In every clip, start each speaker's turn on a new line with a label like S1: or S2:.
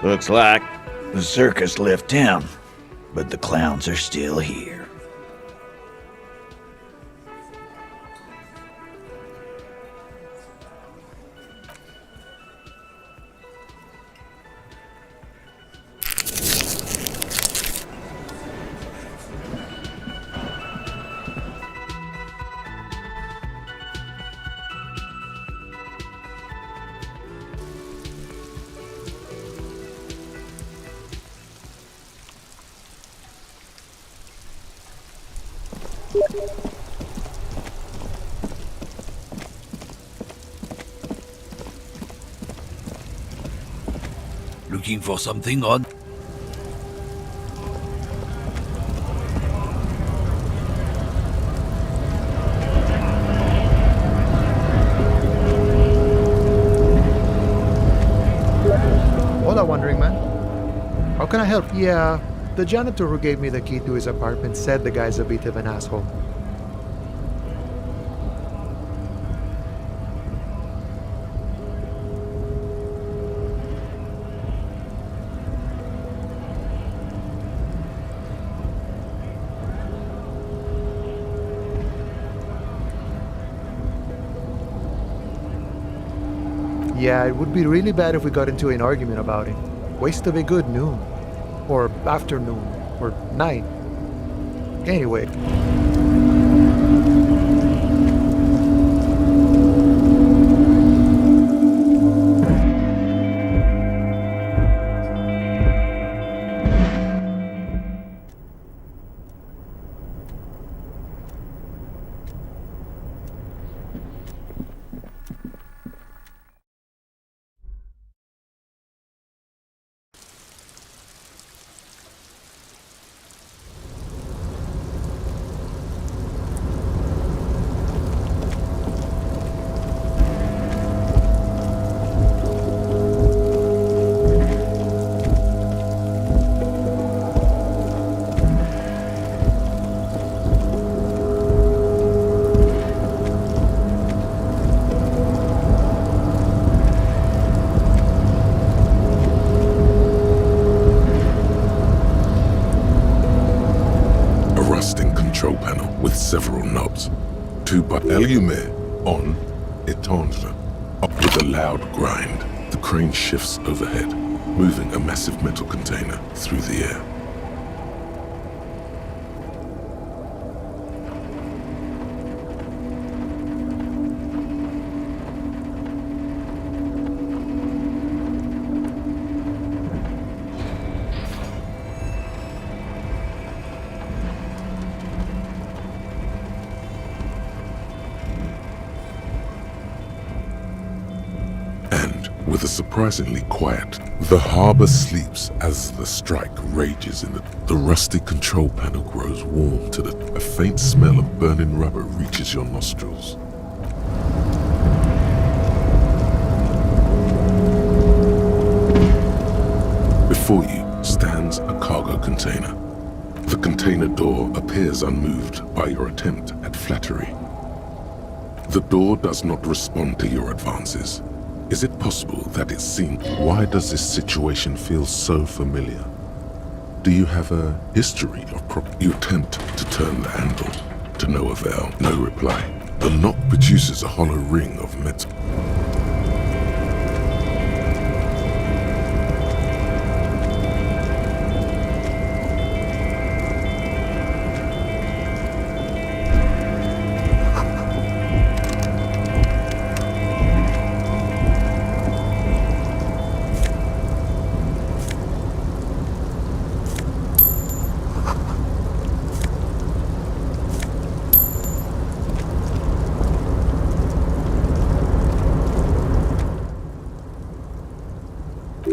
S1: Looks like the circus left town, but the clowns are still here.
S2: Looking for something odd?
S3: Hola, wandering man. How can I help? Yeah, the janitor who gave me the key to his apartment said the guy's a bit of an asshole. Yeah, it would be really bad if we got into an argument about it. Waste of a good noon. Or afternoon. Or night. Anyway.
S4: Control panel with several knobs. Two but allumer on, éteindre, up with a loud grind. The crane shifts overhead, moving a massive metal container through the air. With a surprisingly quiet, the harbor sleeps as the strike rages in the rusty control panel grows warm to a faint smell of burning rubber reaches your nostrils. Before you stands a cargo container. The container door appears unmoved by your attempt at flattery. The door does not respond to your advances. Is it possible that it's seen? Why does this situation feel so familiar? Do you have a history of You attempt to turn the handle, to no avail, no reply. The knock produces a hollow ring of metal.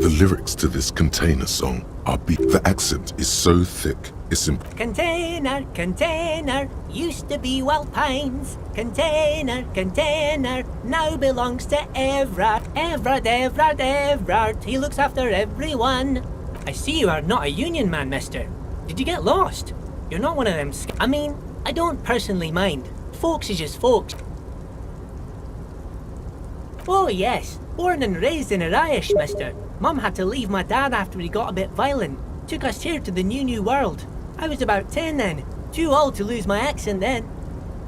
S4: The lyrics to this container song are the accent is so thick, it's
S5: Container, container, used to be Wild Pines. Container, container, now belongs to Everard. Everard. He looks after everyone. I see you are not a union man, mister. Did you get lost? You're not one of them I mean, I don't personally mind. Folks is just folks. Oh yes, born and raised in Irish, mister. Mum had to leave my dad after he got a bit violent. Took us here to the new world. I was about 10 then. Too old to lose my accent then.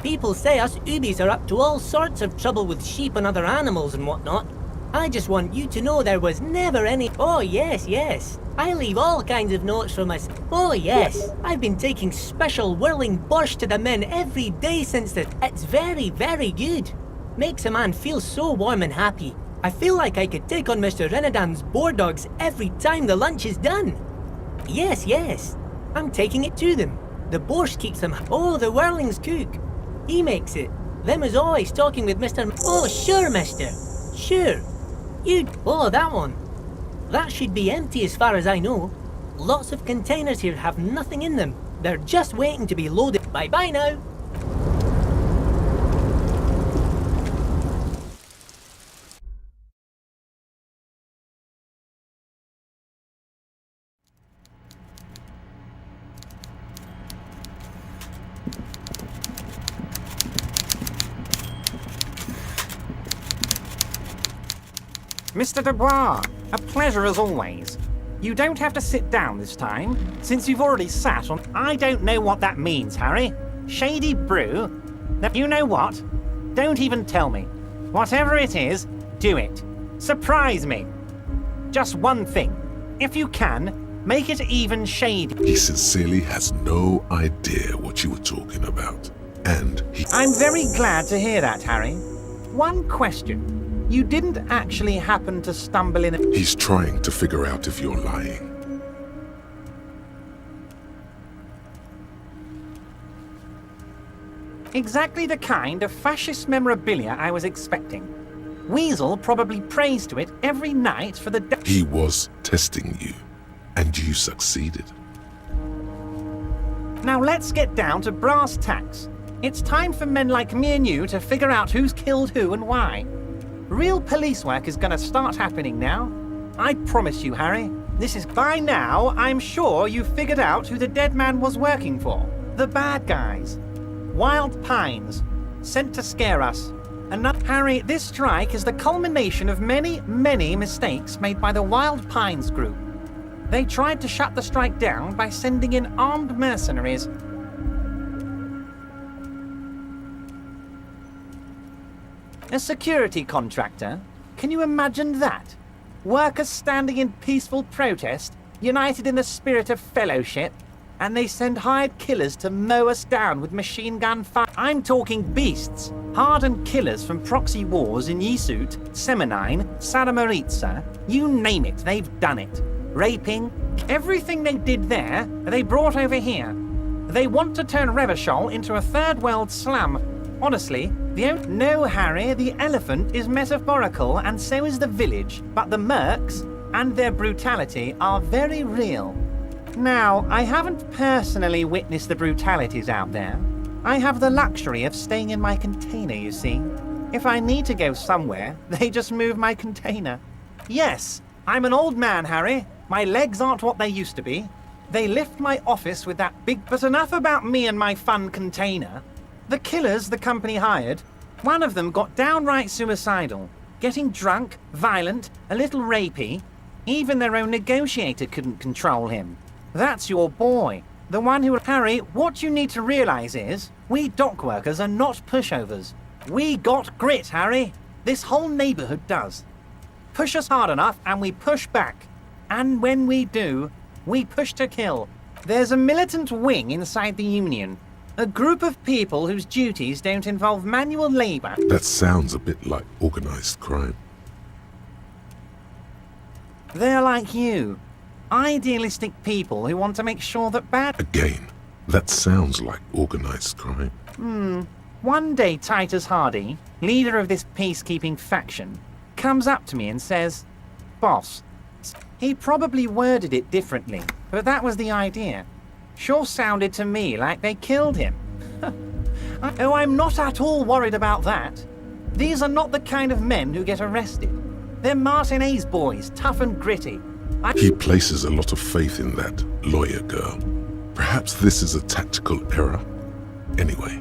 S5: People say us Ubis are up to all sorts of trouble with sheep and other animals and whatnot. I just want you to know there was never any... Oh, yes, yes. I leave all kinds of notes from us. Oh, yes. I've been taking special whirling borscht to the men every day since the... It's very, very good. Makes a man feel so warm and happy. I feel like I could take on Mr. Renadan's boar dogs every time the lunch is done. Yes, yes. I'm taking it to them. The borscht keeps them... Oh, the whirling's cook. He makes it. Them is always talking with Mr. Oh, sure, mister. Sure. You... Oh, that one. That should be empty as far as I know. Lots of containers here have nothing in them. They're just waiting to be loaded. Bye-bye now.
S2: Mr. Dubois, a pleasure as always. You don't have to sit down this time, since you've already sat on... I don't know what that means, Harry. Shady brew? Now, you know what? Don't even tell me. Whatever it is, do it. Surprise me. Just one thing. If you can, make it even shady.
S4: He sincerely has no idea what you were talking about. And he...
S2: I'm very glad to hear that, Harry. One question. You didn't actually happen to stumble in...
S4: He's trying to figure out if you're lying.
S2: Exactly the kind of fascist memorabilia I was expecting. Weasel probably prays to it every night for the...
S4: He was testing you, and you succeeded.
S2: Now let's get down to brass tacks. It's time for men like me and you to figure out who's killed who and why. Real police work is gonna start happening now. I promise you, Harry. This is... By now, I'm sure you've figured out who the dead man was working for. The bad guys. Wild Pines. Sent to scare us. And now, Harry, this strike is the culmination of many, many mistakes made by the Wild Pines group. They tried to shut the strike down by sending in armed mercenaries. A security contractor? Can you imagine that? Workers standing in peaceful protest, united in the spirit of fellowship, and they send hired killers to mow us down with machine gun fire. I'm talking beasts, hardened killers from proxy wars in Yisut, Semenine, Saramoritsa, you name it, they've done it. Raping, everything they did there, they brought over here. They want to turn Revachol into a third world slum. Honestly, no, Harry, the elephant is metaphorical and so is the village, but the mercs and their brutality are very real. Now, I haven't personally witnessed the brutalities out there. I have the luxury of staying in my container, you see. If I need to go somewhere, they just move my container. Yes, I'm an old man, Harry. My legs aren't what they used to be. They lift my office with that big... But enough about me and my fun container. The killers the company hired, one of them got downright suicidal, getting drunk, violent, a little rapey. Even their own negotiator couldn't control him. That's your boy, the one who... Harry, what you need to realize is, we dock workers are not pushovers. We got grit, Harry. This whole neighborhood does. Push us hard enough and we push back. And when we do, we push to kill. There's a militant wing inside the Union. A group of people whose duties don't involve manual labor.
S4: That sounds a bit like organized crime.
S2: They're like you. Idealistic people who want to make sure that bad...
S4: Again, that sounds like organized crime.
S2: One day Titus Hardy, leader of this peacekeeping faction, comes up to me and says, "Boss," he probably worded it differently, but that was the idea. Sure sounded to me like they killed him. Oh, I'm not at all worried about that. These are not the kind of men who get arrested. They're Martinez boys, tough and gritty.
S4: He places a lot of faith in that lawyer girl. Perhaps this is a tactical error. Anyway.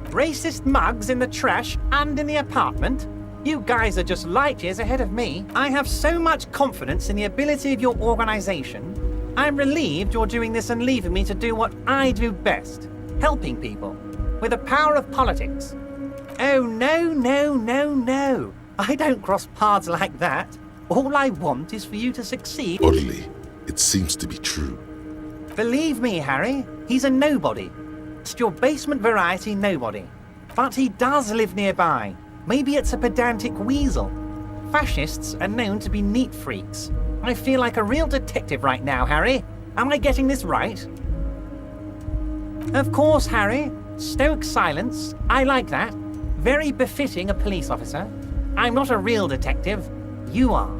S2: Racist mugs in the trash and in the apartment? You guys are just light years ahead of me. I have so much confidence in the ability of your organization. I'm relieved you're doing this and leaving me to do what I do best, helping people, with the power of politics. Oh, no. I don't cross paths like that. All I want is for you to succeed.
S4: Oddly, it seems to be true.
S2: Believe me, Harry, he's a nobody. Just your basement variety nobody. But he does live nearby. Maybe it's a pedantic weasel. Fascists are known to be neat freaks. I feel like a real detective right now, Harry. Am I getting this right? Of course, Harry. Stoic silence. I like that. Very befitting a police officer. I'm not a real detective. You are.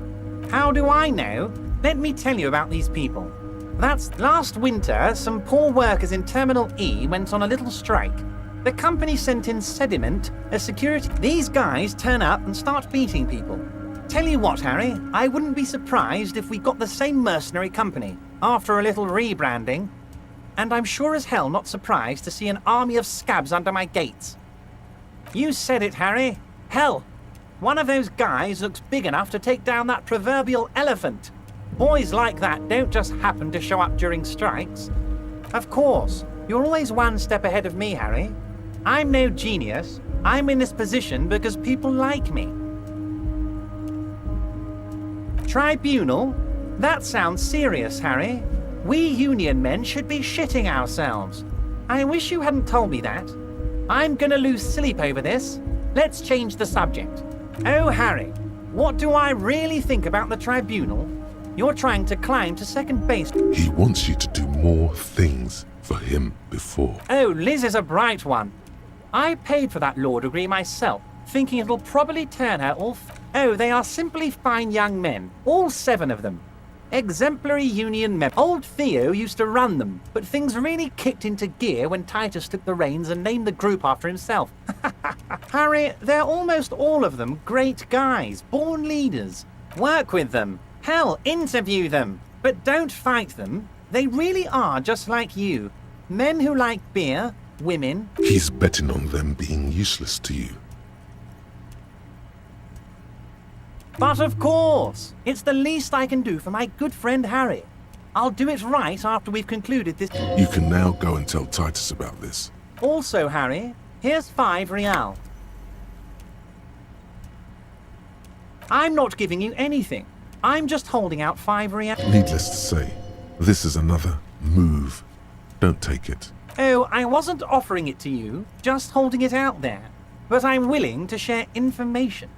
S2: How do I know? Let me tell you about these people. That's last winter, some poor workers in Terminal E went on a little strike. The company sent in Sediment, a security... These guys turn up and start beating people. Tell you what, Harry, I wouldn't be surprised if we got the same mercenary company, after a little rebranding. And I'm sure as hell not surprised to see an army of scabs under my gates. You said it, Harry. Hell, one of those guys looks big enough to take down that proverbial elephant. Boys like that don't just happen to show up during strikes. Of course, you're always one step ahead of me, Harry. I'm no genius. I'm in this position because people like me. Tribunal? That sounds serious, Harry. We union men should be shitting ourselves. I wish you hadn't told me that. I'm gonna lose sleep over this. Let's change the subject. Oh, Harry, what do I really think about the tribunal? You're trying to climb to second base.
S4: He wants you to do more things for him before.
S2: Oh, Liz is a bright one. I paid for that law degree myself, thinking it'll probably turn her off. Oh, they are simply fine young men, all 7 of them. Exemplary union members. Old Theo used to run them, but things really kicked into gear when Titus took the reins and named the group after himself. Harry, they're almost all of them great guys, born leaders. Work with them. Hell, interview them. But don't fight them. They really are just like you. Men who like beer, women.
S4: He's betting on them being useless to you.
S2: But of course, it's the least I can do for my good friend Harry. I'll do it right after we've concluded this.
S4: You can now go and tell Titus about this.
S2: Also, Harry, here's 5 real. I'm not giving you anything. I'm just holding out 5 real.
S4: Needless to say, this is another move. Don't take it.
S2: Oh, I wasn't offering it to you, just holding it out there. But I'm willing to share information.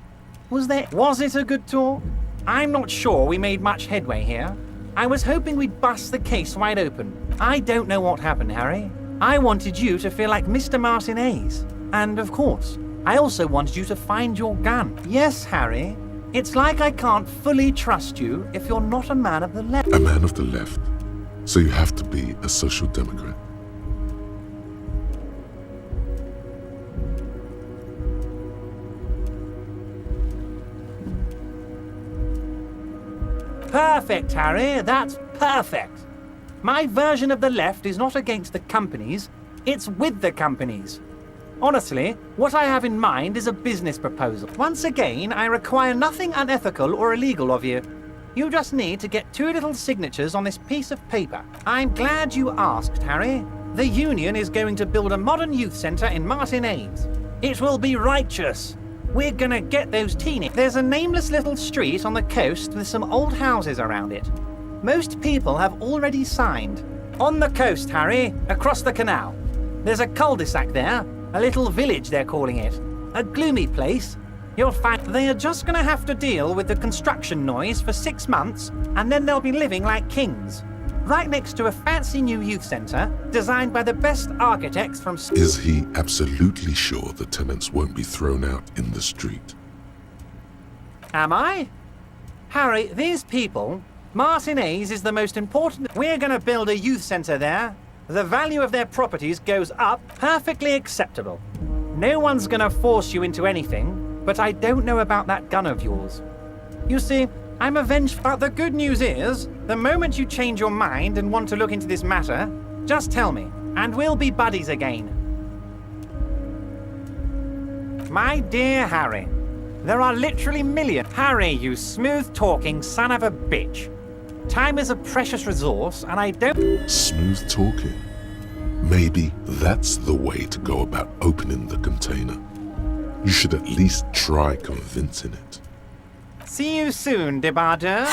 S2: Was it a good talk? I'm not sure we made much headway here. I was hoping we'd bust the case wide open. I don't know what happened, Harry. I wanted you to feel like Mr. Martinez. And of course, I also wanted you to find your gun. Yes, Harry. It's like I can't fully trust you if you're not a man of the left.
S4: A man of the left. So you have to be a social democrat.
S2: Perfect, Harry. That's perfect. My version of the left is not against the companies, it's with the companies. Honestly, what I have in mind is a business proposal. Once again, I require nothing unethical or illegal of you. You just need to get 2 little signatures on this piece of paper. I'm glad you asked, Harry. The Union is going to build a modern youth centre in Martinez. It will be righteous. We're gonna get those There's a nameless little street on the coast with some old houses around it. Most people have already signed. On the coast, Harry, across the canal. There's a cul-de-sac there, a little village they're calling it. A gloomy place. You'll find they are just gonna have to deal with the construction noise for 6 months, and then they'll be living like kings. Right next to a fancy new youth centre, designed by the best architects from...
S4: Is he absolutely sure the tenants won't be thrown out in the street?
S2: Am I? Harry, these people... Martinez is the most important... We're gonna build a youth centre there. The value of their properties goes up, perfectly acceptable. No one's gonna force you into anything, but I don't know about that gun of yours. You see, I'm avenged, but the good news is, the moment you change your mind and want to look into this matter, just tell me, and we'll be buddies again. My dear Harry, There are literally millions. Harry, you smooth-talking son of a bitch. Time is a precious resource, and I don't...
S4: Smooth talking. Maybe that's the way to go about opening the container. You should at least try convincing it.
S2: See you soon, Debarder.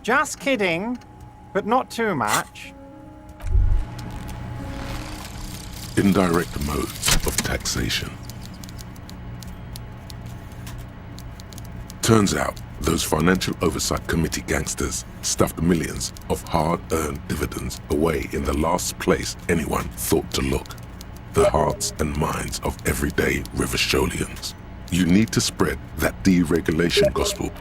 S2: Just kidding, but not too much.
S4: Indirect modes of taxation. Turns out, those Financial Oversight Committee gangsters stuffed millions of hard-earned dividends away in the last place anyone thought to look. The hearts and minds of everyday Rivisholians. You need to spread that deregulation gospel.